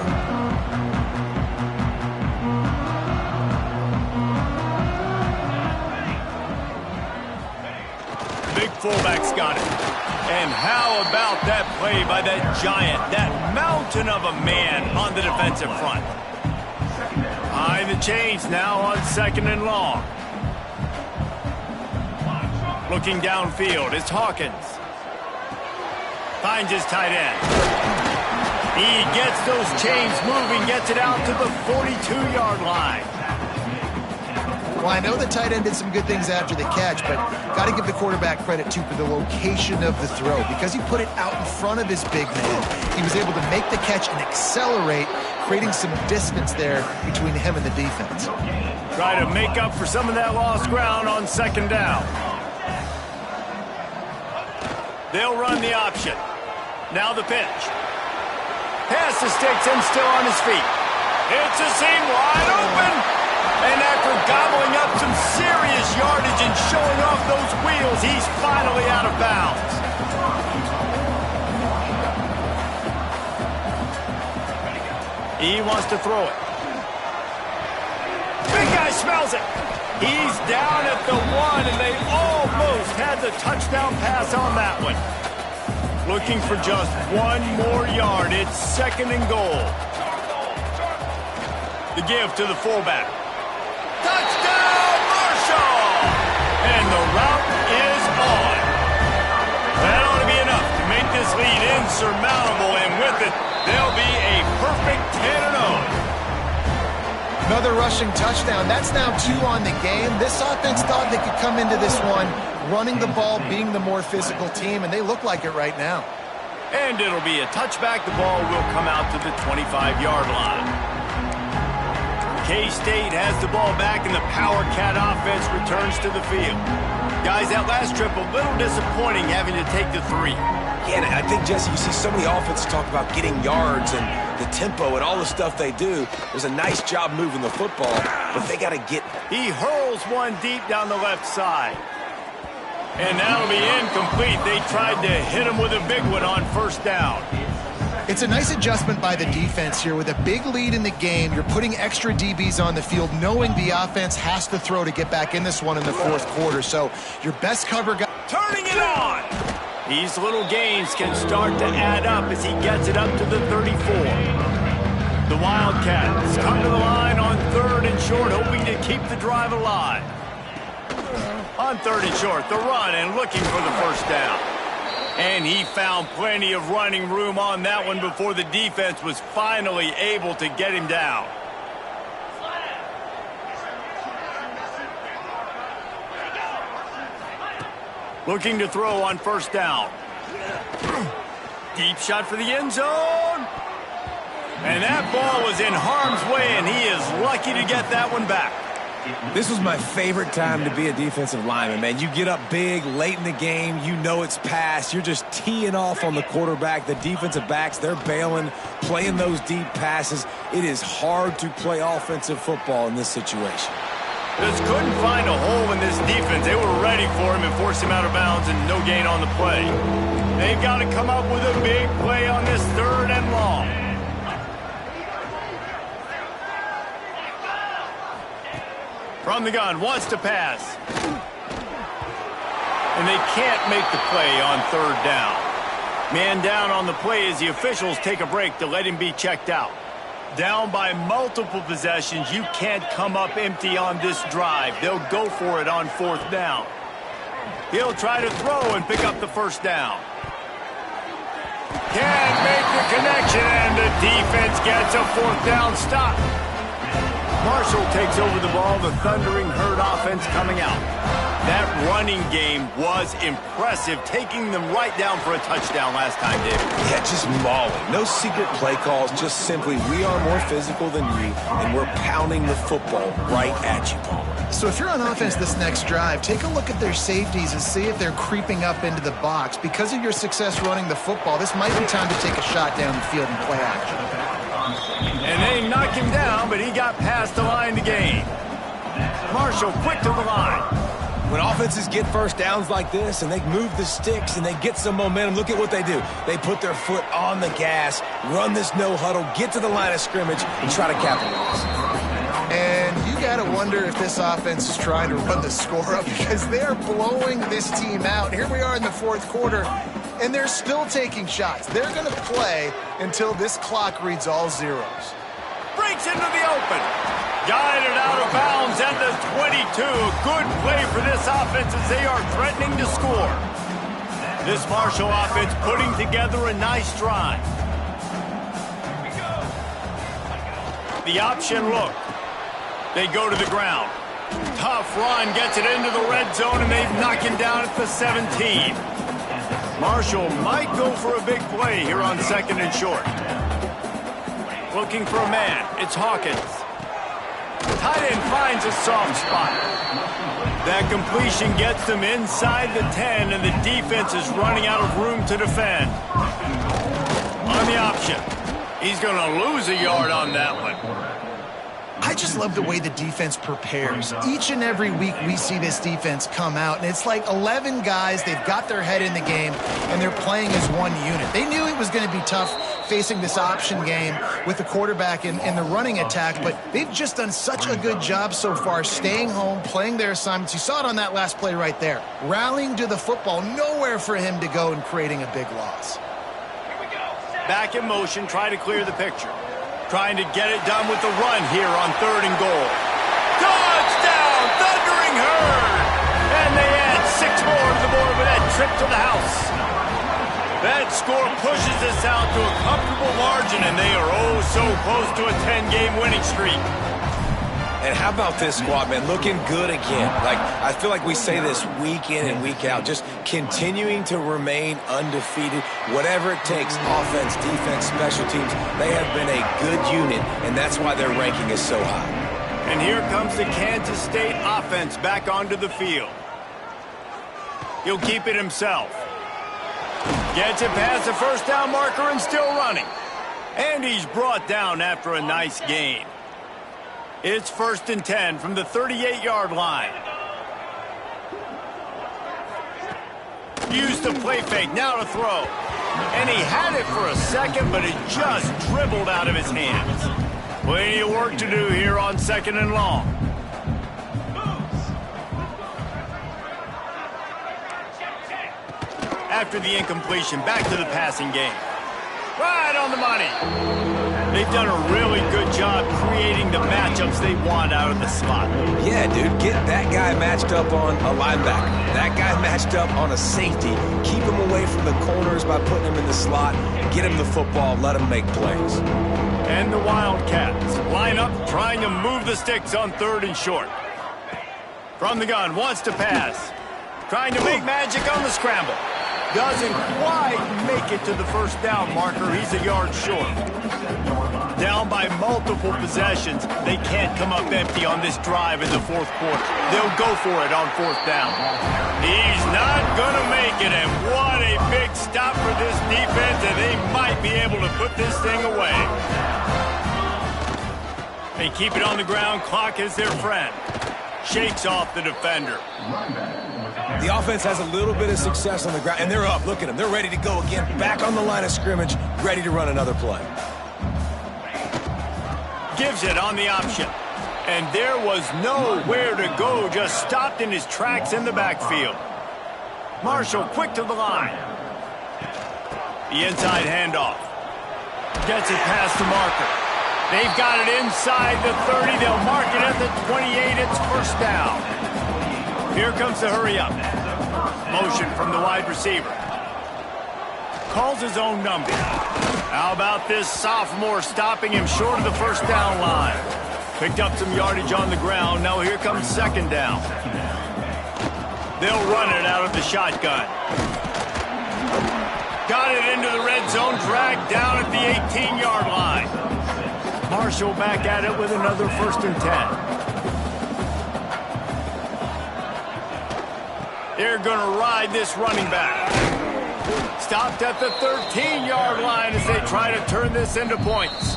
Big fullback's got it. And how about that play by that giant, that mountain of a man on the defensive front? Behind the chains now on 2nd and long. Looking downfield, it's Hawkins. Finds his tight end. He gets those chains moving, gets it out to the 42-yard line. Well, I know the tight end did some good things after the catch, but got to give the quarterback credit, too, for the location of the throw. Because he put it out in front of his big man, he was able to make the catch and accelerate, creating some distance there between him and the defense. Try to make up for some of that lost ground on 2nd down. They'll run the option. Now the pitch. Pass the sticks and still on his feet. It's a seam wide open. And after gobbling up some serious yardage and showing off those wheels, he's finally out of bounds. He wants to throw it. Big guy smells it. He's down at the 1, and they almost had the touchdown pass on that one. Looking for just 1 more yard. It's 2nd and goal. The give to the fullback. Touchdown, Marshall! And the route is on. That ought to be enough to make this lead insurmountable, and with it, they'll be a perfect 10-0. Another rushing touchdown. That's now 2 on the game. This offense thought they could come into this one running the ball, being the more physical team, and they look like it right now. And it'll be a touchback. The ball will come out to the 25-yard line. K-State has the ball back, and the Power Cat offense returns to the field. Guys, that last trip, a little disappointing having to take the 3. Yeah, and I think, Jesse, you see so many offenses talk about getting yards and the tempo and all the stuff they do. There's a nice job moving the football, but they got to get... He hurls one deep down the left side. And that'll be incomplete. They tried to hit him with a big one on 1st down. It's a nice adjustment by the defense here. With a big lead in the game, you're putting extra DBs on the field, knowing the offense has to throw to get back in this one in the 4th quarter. So your best cover guy... Turning it on! These little gains can start to add up as he gets it up to the 34. The Wildcats come to the line on 3rd and short, hoping to keep the drive alive. On 3rd and short, the run and looking for the 1st down. And he found plenty of running room on that one before the defense was finally able to get him down. Looking to throw on 1st down. Deep shot for the end zone. And that ball was in harm's way, and he is lucky to get that one back. This was my favorite time to be a defensive lineman, man. You get up big late in the game. You know it's past. You're just teeing off on the quarterback. The defensive backs, they're bailing, playing those deep passes. It is hard to play offensive football in this situation. Just couldn't find a hole in this defense. They were ready for him and forced him out of bounds and no gain on the play. They've got to come up with a big play on this 3rd and long. From the gun, wants to pass. And they can't make the play on 3rd down. Man down on the play as the officials take a break to let him be checked out. Down by multiple possessions, you can't come up empty on this drive. They'll go for it on 4th down. He'll try to throw and pick up the 1st down. Can't make the connection, and the defense gets a 4th down stop. Marshall takes over the ball, the Thundering Herd offense coming out. That running game was impressive, taking them right down for a touchdown last time, David. Yeah, just mauling. No secret play calls, just simply we are more physical than you, and we're pounding the football right at you, Paul. So if you're on offense this next drive, take a look at their safeties and see if they're creeping up into the box. Because of your success running the football, this might be time to take a shot down the field and play action. And they knocked him down, but he got past the line to gain. Marshall quick to the line. When offenses get 1st downs like this and they move the sticks and they get some momentum, look at what they do. They put their foot on the gas, run this no huddle, get to the line of scrimmage, and try to capitalize. And you got to wonder if this offense is trying to run the score up because they're blowing this team out. Here we are in the 4th quarter, and they're still taking shots. They're going to play until this clock reads all zeros. Breaks into the open. Guided out of bounds at the 22. Good play for this offense as they are threatening to score. This Marshall offense putting together a nice drive. The option look. They go to the ground. Tough run gets it into the red zone, and they've knocked him down at the 17. Marshall might go for a big play here on 2nd and short. Looking for a man. It's Hawkins. Tight end finds a soft spot. That completion gets them inside the 10, and the defense is running out of room to defend. On the option. He's going to lose a yard on that one. I just love the way the defense prepares. Each and every week we see this defense come out, and it's like 11 guys. They've got their head in the game, and they're playing as one unit. They knew it was going to be tough facing this option game with the quarterback and the running attack, but they've just done such a good job so far staying home, playing their assignments. You saw it on that last play right there. Rallying to the football, nowhere for him to go and creating a big loss. Back in motion, try to clear the picture. Trying to get it done with the run here on 3rd and goal. Touchdown, Thundering Herd! And they add 6 more to the board with that trip to the house. That score pushes us out to a comfortable margin, and they are oh so close to a 10-game winning streak. And how about this squad, man? Looking good again. Like, I feel like we say this week in and week out, just continuing to remain undefeated, whatever it takes, offense, defense, special teams. They have been a good unit, and that's why their ranking is so high. And here comes the Kansas State offense back onto the field. He'll keep it himself. Gets it past the 1st down marker and still running. And he's brought down after a nice gain. It's 1st and 10 from the 38-yard line. Used the play fake, now to throw. And he had it for a second, but it just dribbled out of his hands. Plenty of work to do here on 2nd and long. After the incompletion, back to the passing game. Right on the money. They've done a really good job creating the matchups they want out of the slot. Yeah, dude, get that guy matched up on a linebacker. That guy matched up on a safety. Keep him away from the corners by putting him in the slot. Get him the football, let him make plays. And the Wildcats line up trying to move the sticks on 3rd and short. From the gun, wants to pass. Trying to make magic on the scramble. Doesn't quite make it to the 1st down marker. He's a yard short. Down by multiple possessions, they can't come up empty on this drive in the fourth quarter. They'll go for it on fourth down. He's not going to make it, and what a big stop for this defense, and they might be able to put this thing away. They keep it on the ground. Clock is their friend. Shakes off the defender. The offense has a little bit of success on the ground, and they're up. Look at them. They're ready to go again. Back on the line of scrimmage, ready to run another play. Gives it on the option. And there was nowhere to go. Just stopped in his tracks in the backfield. Marshall quick to the line. The inside handoff. Gets it past the marker. They've got it inside the 30. They'll mark it at the 28. It's first down. Here comes the hurry up. Motion from the wide receiver. Calls his own number. How about this sophomore stopping him short of the first down line? Picked up some yardage on the ground. Now here comes second down. They'll run it out of the shotgun. Got it into the red zone. Dragged down at the 18-yard line. Marshall back at it with another 1st and 10. They're going to ride this running back. Stopped at the 13-yard line as they try to turn this into points.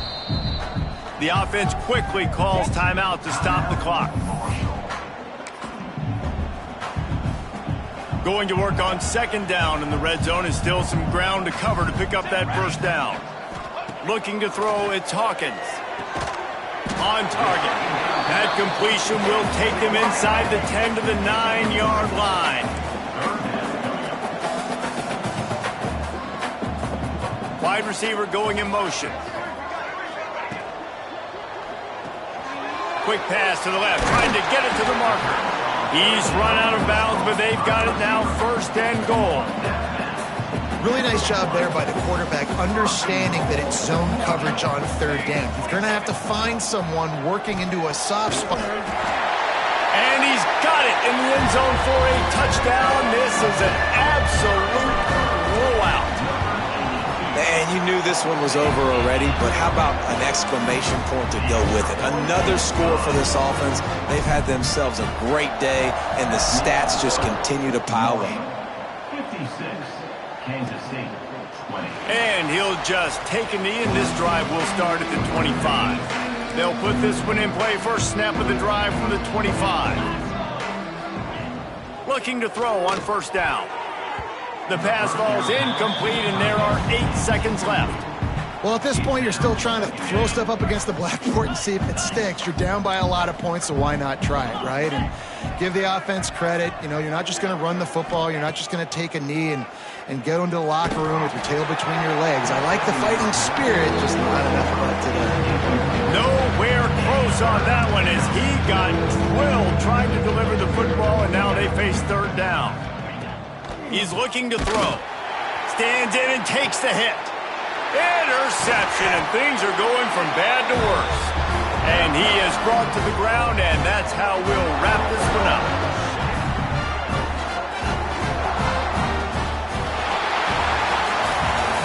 The offense quickly calls timeout to stop the clock. Going to work on second down in the red zone, is still some ground to cover to pick up that first down. Looking to throw, it's Hawkins. On target. That completion will take them inside the 10 to the 9-yard line. Wide receiver going in motion. Quick pass to the left, trying to get it to the marker. He's run out of bounds, but they've got it now, 1st and goal. Really nice job there by the quarterback, understanding that it's zone coverage on 3rd down. He's going to have to find someone working into a soft spot. And he's got it in the end zone for a touchdown. This is an absolute blowout. Man, you knew this one was over already, but how about an exclamation point to go with it? Another score for this offense. They've had themselves a great day, and the stats just continue to pile up. And he'll just take a knee, and this drive will start at the 25. They'll put this one in play. First snap of the drive from the 25. Looking to throw on first down. The pass falls incomplete, and there are 8 seconds left. Well, at this point, you're still trying to throw stuff up against the blackboard and see if it sticks. You're down by a lot of points, so why not try it, right? And give the offense credit. You know, you're not just going to run the football. You're not just going to take a knee and go into the locker room with your tail between your legs. I like the fighting spirit, just not enough of it today. Nowhere close on that one as he got drilled trying to deliver the football, and now they face 3rd down. He's looking to throw. Stands in and takes the hit. Interception, and things are going from bad to worse. And he is brought to the ground, and that's how we'll wrap this one up.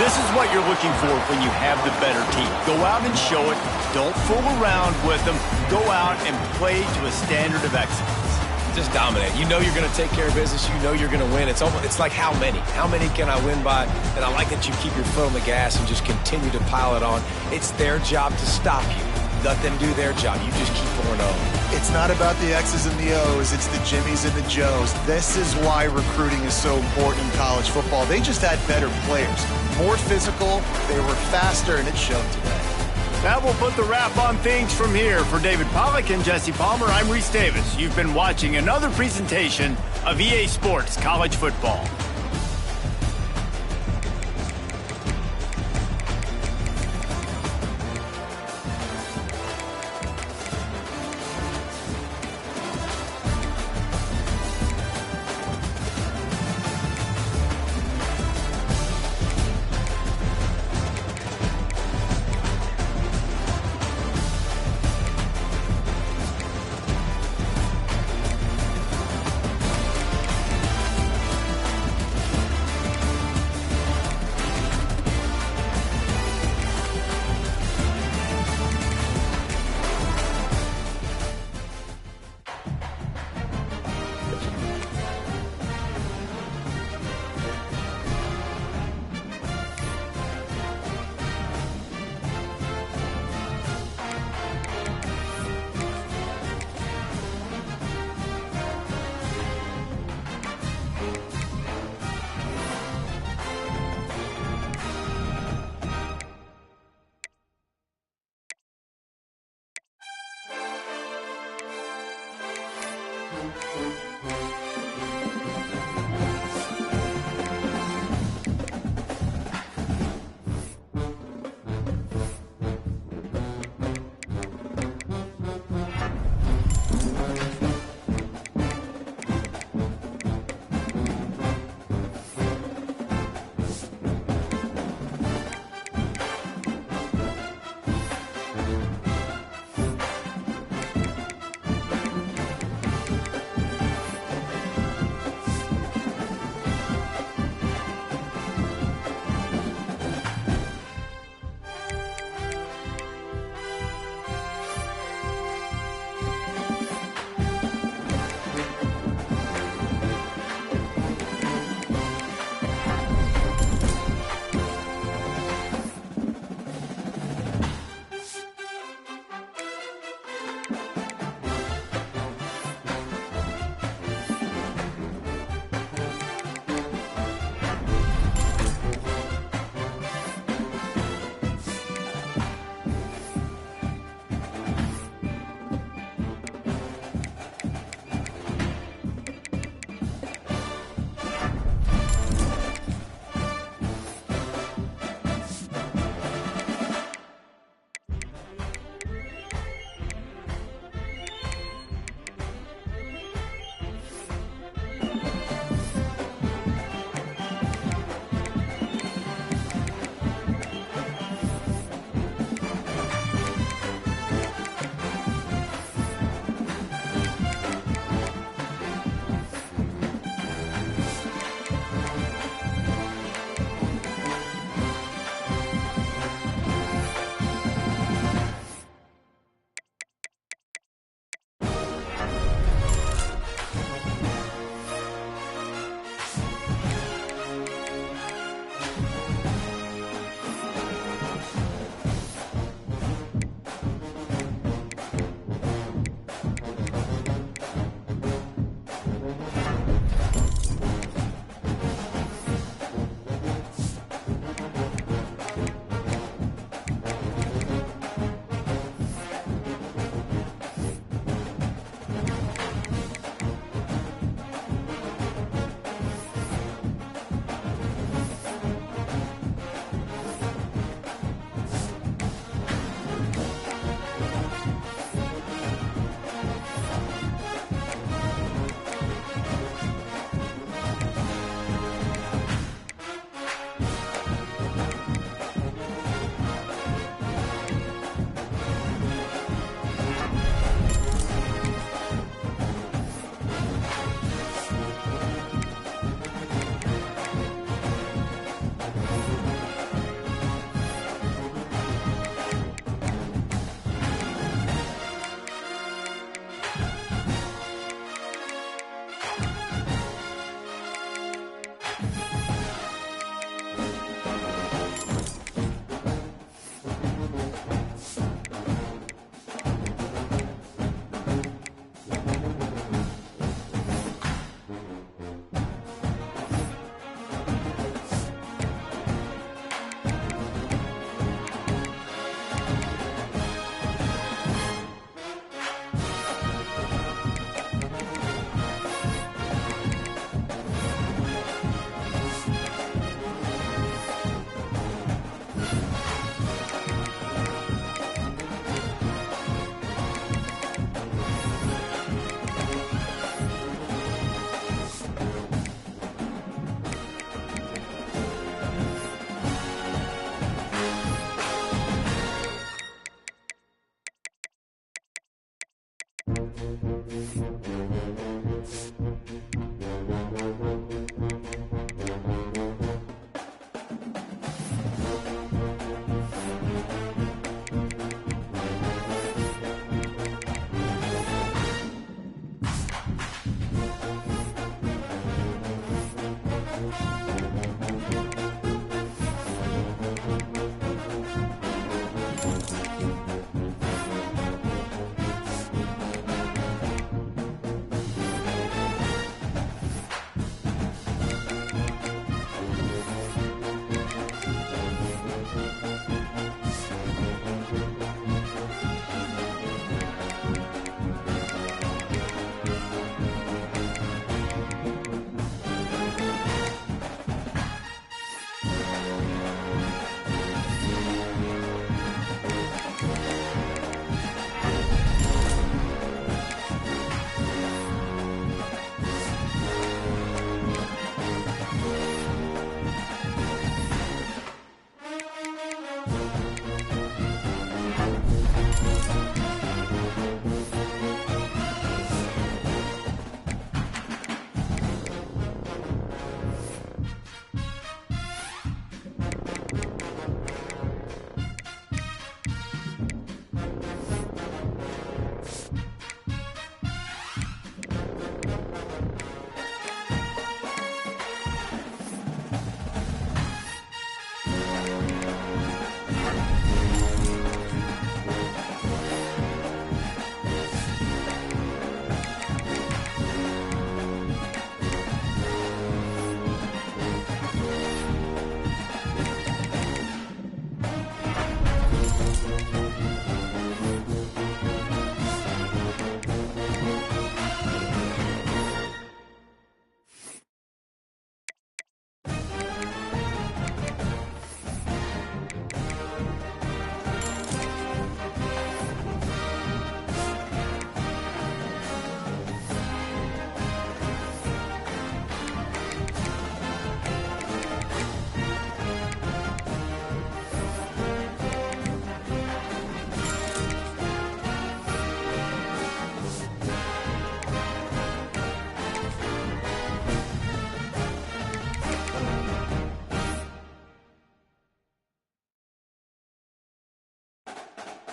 This is what you're looking for when you have the better team. Go out and show it. Don't fool around with them. Go out and play to a standard of excellence. Just dominate. You know you're going to take care of business. You know you're going to win. It's like how many? How many can I win by? And I like that you keep your foot on the gas and just continue to pile it on. It's their job to stop you. Let them do their job. You just keep pouring over. It's not about the X's and the O's. It's the Jimmies and the Joes. This is why recruiting is so important in college football. They just had better players. More physical. They were faster, and it showed today. That will put the wrap on things from here. For David Pollack and Jesse Palmer, I'm Reese Davis. You've been watching another presentation of EA Sports College Football.